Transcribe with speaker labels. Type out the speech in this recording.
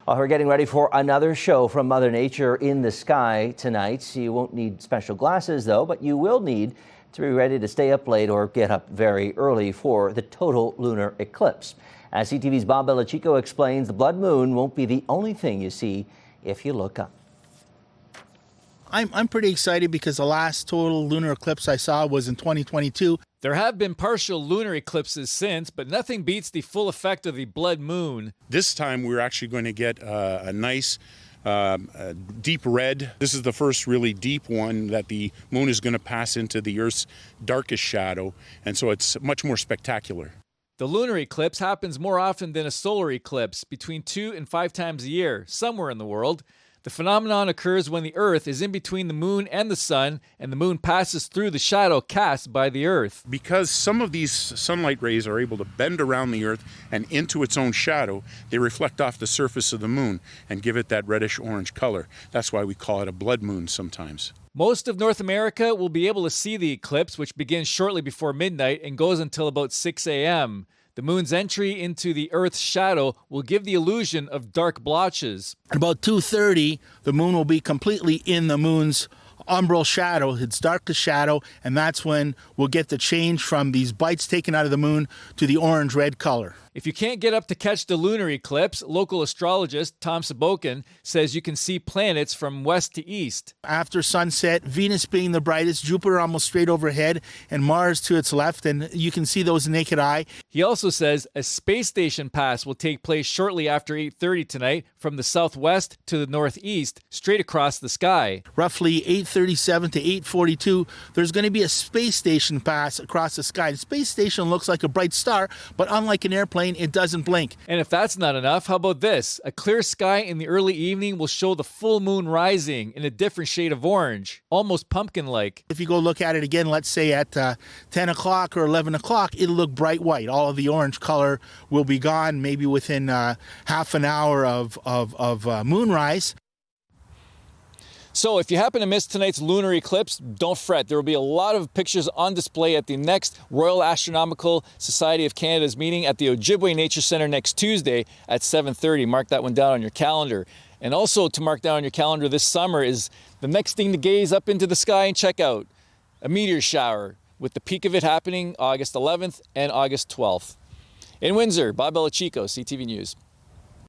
Speaker 1: Well, we're getting ready for another show from Mother Nature in the sky tonight. You won't need special glasses, though, but you will need to be ready to stay up late or get up very early for the total lunar eclipse. As CTV's Bob Belichico explains, the blood moon won't be the only thing you see if you look up.
Speaker 2: I'm pretty excited because the last total lunar eclipse I saw was in 2022.
Speaker 3: There have been partial lunar eclipses since, but nothing beats the full effect of the blood moon.
Speaker 4: This time we're actually going to get a nice deep red. This is the first really deep one that the moon is going to pass into the Earth's darkest shadow, and so it's much more spectacular.
Speaker 3: The lunar eclipse happens more often than a solar eclipse, between 2 and 5 times a year, somewhere in the world. The phenomenon occurs when the Earth is in between the moon and the sun, and the moon passes through the shadow cast by the Earth.
Speaker 4: Because some of these sunlight rays are able to bend around the Earth and into its own shadow, they reflect off the surface of the moon and give it that reddish-orange color. That's why we call it a blood moon sometimes.
Speaker 3: Most of North America will be able to see the eclipse, which begins shortly before midnight and goes until about 6 a.m. The moon's entry into the Earth's shadow will give the illusion of dark blotches.
Speaker 2: At about 2:30, the moon will be completely in the moon's umbral shadow, its darkest shadow, and that's when we'll get the change from these bites taken out of the moon to the orange-red color.
Speaker 3: If you can't get up to catch the lunar eclipse, local astrologist Tom Sabokin says you can see planets from west to east.
Speaker 2: After sunset, Venus being the brightest, Jupiter almost straight overhead, and Mars to its left, and you can see those naked eye.
Speaker 3: He also says a space station pass will take place shortly after 8:30 tonight from the southwest to the northeast, straight across the sky.
Speaker 2: Roughly 8:37 to 8:42, there's going to be a space station pass across the sky. The space station looks like a bright star, but unlike an airplane, it doesn't blink.
Speaker 3: And if that's not enough, how about this? A clear sky in the early evening will show the full moon rising in a different shade of orange, almost pumpkin-like.
Speaker 2: If you go look at it again, let's say at 10 o'clock or 11 o'clock, it'll look bright white. All of the orange color will be gone maybe within half an hour of moonrise.
Speaker 3: So if you happen to miss tonight's lunar eclipse, don't fret. There will be a lot of pictures on display at the next Royal Astronomical Society of Canada's meeting at the Ojibwe Nature Centre next Tuesday at 7:30. Mark that one down on your calendar. And also to mark down on your calendar this summer is the next thing to gaze up into the sky and check out, a meteor shower, with the peak of it happening August 11th and August 12th. In Windsor, Bob Belichico, CTV News.